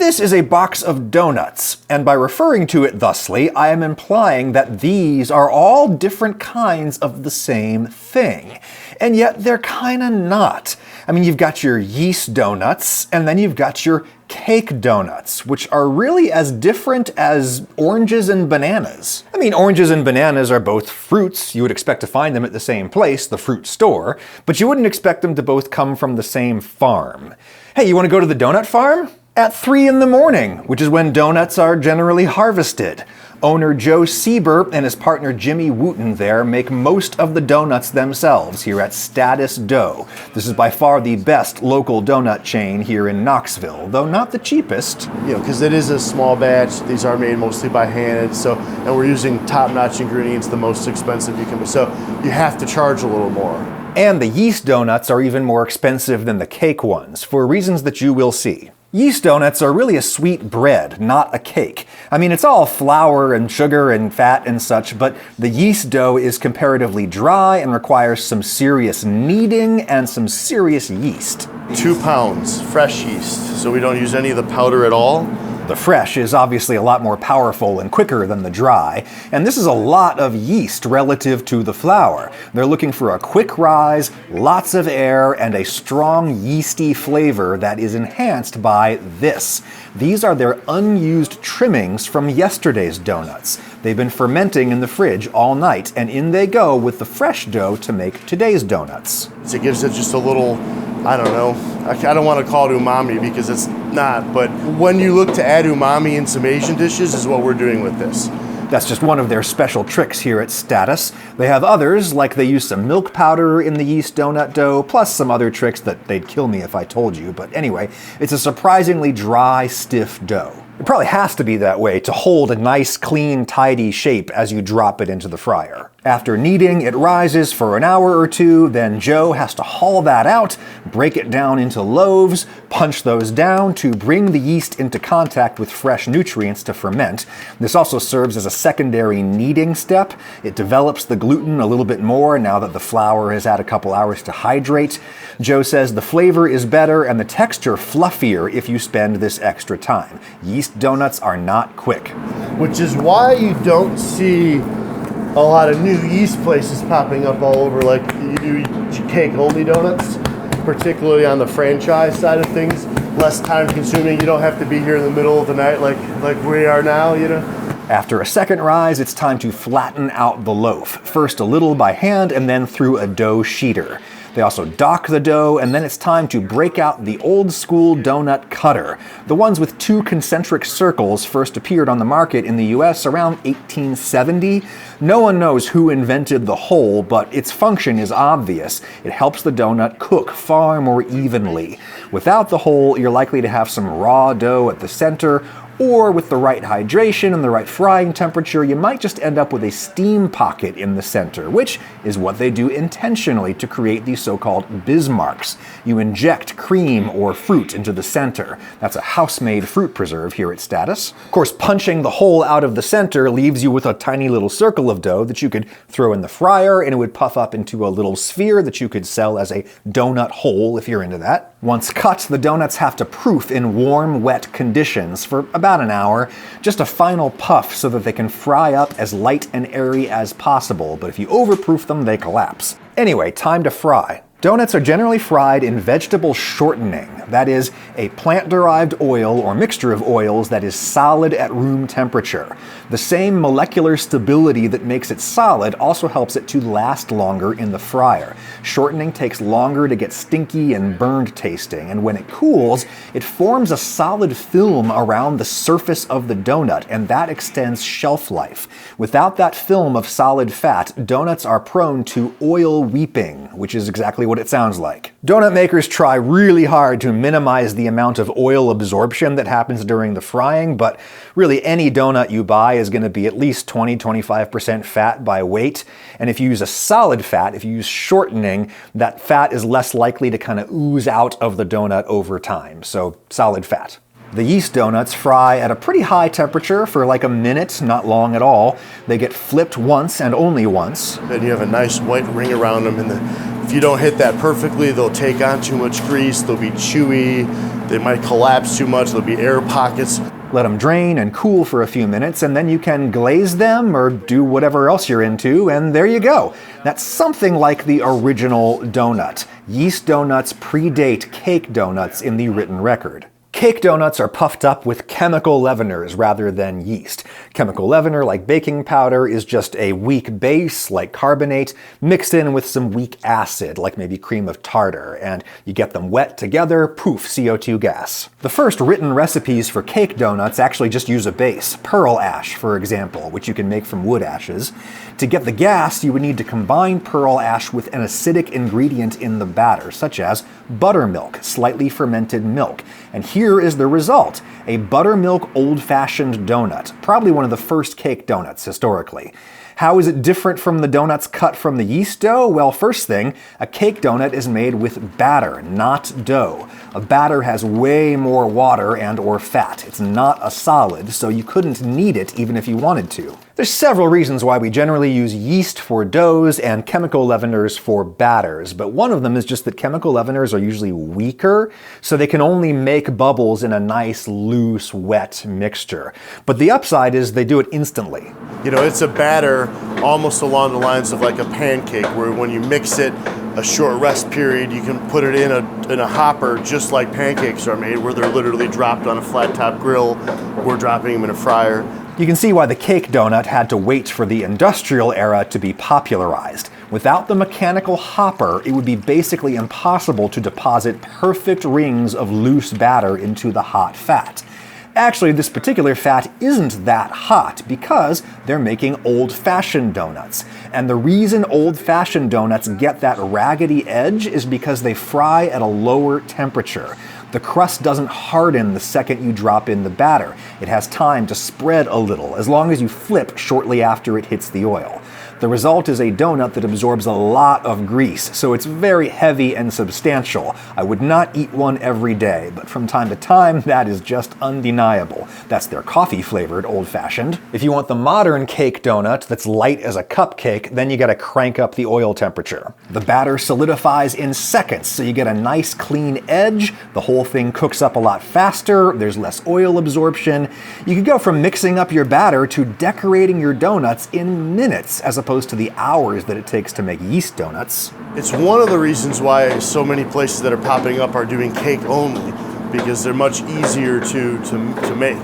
This is a box of doughnuts, and by referring to it thusly, I am implying that these are all different kinds of the same thing. And yet they're kinda not. I mean, you've got your yeast doughnuts, and then you've got your cake donuts, which are really as different as oranges and bananas. I mean, oranges and bananas are both fruits. You would expect to find them at the same place, the fruit store, but you wouldn't expect them to both come from the same farm. Hey, you want to go to the donut farm? At 3 in the morning, which is when donuts are generally harvested. Owner Joe Sieber and his partner Jimmy Wooten there make most of the donuts themselves here at Status Dough. This is by far the best local donut chain here in Knoxville, though not the cheapest. You know, because it is a small batch. These are made mostly by hand, and we're using top-notch ingredients, the most expensive you can. So you have to charge a little more. And the yeast donuts are even more expensive than the cake ones, for reasons that you will see. Yeast donuts are really a sweet bread, not a cake. I mean, it's all flour and sugar and fat and such, but the yeast dough is comparatively dry and requires some serious kneading and some serious yeast. 2 pounds fresh yeast, so we don't use any of the powder at all. The fresh is obviously a lot more powerful and quicker than the dry, and this is a lot of yeast relative to the flour. They're looking for a quick rise, lots of air, and a strong yeasty flavor that is enhanced by this. These are their unused trimmings from yesterday's donuts. They've been fermenting in the fridge all night, and in they go with the fresh dough to make today's donuts. It gives it just a little, I don't know, I don't want to call it umami because it's not, but when you look to add umami in some Asian dishes is what we're doing with this. That's just one of their special tricks here at Status. They have others, like they use some milk powder in the yeast donut dough, plus some other tricks that they'd kill me if I told you. But anyway, it's a surprisingly dry, stiff dough. It probably has to be that way to hold a nice, clean, tidy shape as you drop it into the fryer. After kneading, it rises for an hour or two, then Joe has to haul that out, break it down into loaves, punch those down to bring the yeast into contact with fresh nutrients to ferment. This also serves as a secondary kneading step. It develops the gluten a little bit more now that the flour has had a couple hours to hydrate. Joe says the flavor is better and the texture fluffier if you spend this extra time. Yeast donuts are not quick. Which is why you don't see a lot of new yeast places popping up all over, like you do cake-only donuts, particularly on the franchise side of things. Less time consuming. You don't have to be here in the middle of the night like we are now, you know. After a second rise, it's time to flatten out the loaf. First a little by hand and then through a dough sheeter. They also dock the dough, and then it's time to break out the old school donut cutter. The ones with 2 concentric circles first appeared on the market in the US around 1870. No one knows who invented the hole, but its function is obvious. It helps the donut cook far more evenly. Without the hole, you're likely to have some raw dough at the center, or with the right hydration and the right frying temperature, you might just end up with a steam pocket in the center, which is what they do intentionally to create these so-called Bismarcks. You inject cream or fruit into the center. That's a house-made fruit preserve here at Status. Of course, punching the hole out of the center leaves you with a tiny little circle of dough that you could throw in the fryer, and it would puff up into a little sphere that you could sell as a donut hole if you're into that. Once cut, the donuts have to proof in warm, wet conditions for about an hour, just a final puff so that they can fry up as light and airy as possible, but if you overproof them, they collapse. Anyway, time to fry. Donuts are generally fried in vegetable shortening, that is, a plant-derived oil or mixture of oils that is solid at room temperature. The same molecular stability that makes it solid also helps it to last longer in the fryer. Shortening takes longer to get stinky and burned tasting, and when it cools, it forms a solid film around the surface of the donut, and that extends shelf life. Without that film of solid fat, donuts are prone to oil weeping, which is exactly what it sounds like. Donut makers try really hard to minimize the amount of oil absorption that happens during the frying, but really any donut you buy is going to be at least 20-25% fat by weight. And if you use a solid fat, if you use shortening, that fat is less likely to kind of ooze out of the donut over time. So solid fat. The yeast donuts fry at a pretty high temperature for like a minute, not long at all. They get flipped once and only once. Then you have a nice white ring around them, and If you don't hit that perfectly, they'll take on too much grease, they'll be chewy, they might collapse too much, there'll be air pockets. Let them drain and cool for a few minutes, and then you can glaze them or do whatever else you're into, and there you go. That's something like the original donut. Yeast donuts predate cake donuts in the written record. Cake donuts are puffed up with chemical leaveners rather than yeast. Chemical leavener, like baking powder, is just a weak base, like carbonate, mixed in with some weak acid, like maybe cream of tartar, and you get them wet together, poof, CO2 gas. The first written recipes for cake donuts actually just use a base, pearl ash, for example, which you can make from wood ashes. To get the gas, you would need to combine pearl ash with an acidic ingredient in the batter, such as buttermilk, slightly fermented milk. And here is the result: a buttermilk old-fashioned donut, probably one of the first cake donuts historically. How is it different from the donuts cut from the yeast dough? Well, first thing, a cake donut is made with batter, not dough. A batter has way more water and or fat. It's not a solid, so you couldn't knead it even if you wanted to. There's several reasons why we generally use yeast for doughs and chemical leaveners for batters, but one of them is just that chemical leaveners are usually weaker, so they can only make bubbles in a nice, loose, wet mixture. But the upside is they do it instantly. You know, it's a batter almost along the lines of like a pancake, where when you mix it, a short rest period, you can put it in a hopper just like pancakes are made, where they're literally dropped on a flat top grill. We're dropping them in a fryer. You can see why the cake donut had to wait for the industrial era to be popularized. Without the mechanical hopper, it would be basically impossible to deposit perfect rings of loose batter into the hot fat. Actually, this particular fat isn't that hot because they're making old-fashioned donuts. And the reason old-fashioned donuts get that raggedy edge is because they fry at a lower temperature. The crust doesn't harden the second you drop in the batter. It has time to spread a little, as long as you flip shortly after it hits the oil. The result is a donut that absorbs a lot of grease, so it's very heavy and substantial. I would not eat one every day, but from time to time, that is just undeniable. That's their coffee-flavored old-fashioned. If you want the modern cake donut that's light as a cupcake, then you gotta crank up the oil temperature. The batter solidifies in seconds, so you get a nice clean edge, the whole thing cooks up a lot faster, there's less oil absorption. You could go from mixing up your batter to decorating your donuts in minutes, as opposed to the hours that it takes to make yeast donuts. It's one of the reasons why so many places that are popping up are doing cake only, because they're much easier to make.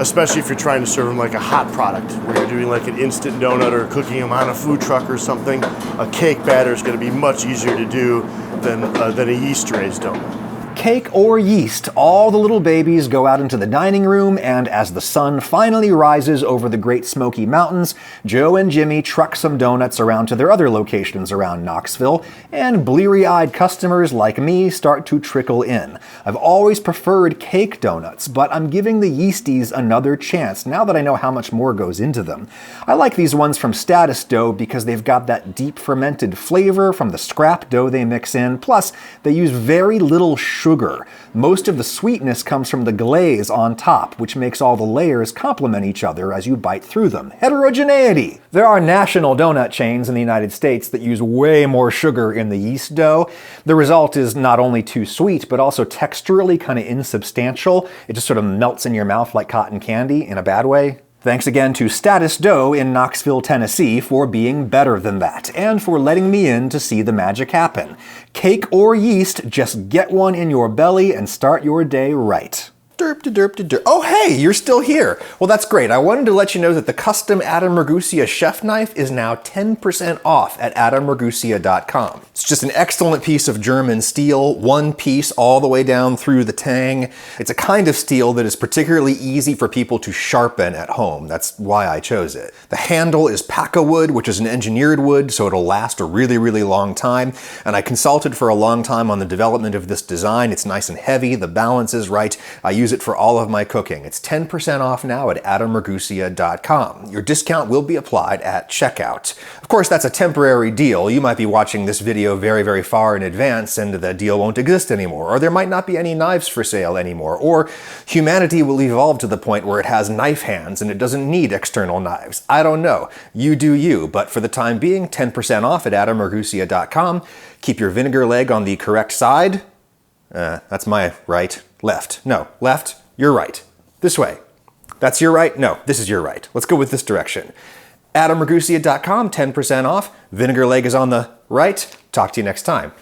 Especially if you're trying to serve them like a hot product, where you're doing like an instant donut or cooking them on a food truck or something. A cake batter is going to be much easier to do than a yeast-raised donut. Cake or yeast, all the little babies go out into the dining room, and as the sun finally rises over the Great Smoky Mountains, Joe and Jimmy truck some donuts around to their other locations around Knoxville, and bleary-eyed customers like me start to trickle in. I've always preferred cake donuts, but I'm giving the yeasties another chance now that I know how much more goes into them. I like these ones from Status Dough because they've got that deep fermented flavor from the scrap dough they mix in, plus they use very little sugar. Most of the sweetness comes from the glaze on top, which makes all the layers complement each other as you bite through them. Heterogeneity! There are national donut chains in the United States that use way more sugar in the yeast dough. The result is not only too sweet, but also texturally kind of insubstantial. It just sort of melts in your mouth like cotton candy in a bad way. Thanks again to Status Dough in Knoxville, Tennessee for being better than that, and for letting me in to see the magic happen. Cake or yeast, just get one in your belly and start your day right. Derp de derp de derp. Oh hey, you're still here. Well, that's great. I wanted to let you know that the custom Adam Ragusa chef knife is now 10% off at adamragusa.com. It's just an excellent piece of German steel, one piece all the way down through the tang. It's a kind of steel that is particularly easy for people to sharpen at home. That's why I chose it. The handle is Paca wood, which is an engineered wood, so it'll last a really, really long time. And I consulted for a long time on the development of this design. It's nice and heavy, the balance is right. I use use it for all of my cooking. It's 10% off now at adamragusia.com. Your discount will be applied at checkout. Of course, that's a temporary deal. You might be watching this video very, very far in advance and the deal won't exist anymore, or there might not be any knives for sale anymore, or humanity will evolve to the point where it has knife hands and it doesn't need external knives. I don't know. You do you, but for the time being, 10% off at adamragusia.com. Keep your vinegar leg on the correct side. That's my right. Left. No, left. You're right. This way. That's your right. No, this is your right. Let's go with this direction. adamragusia.com, 10% off. Vinegar leg is on the right. Talk to you next time.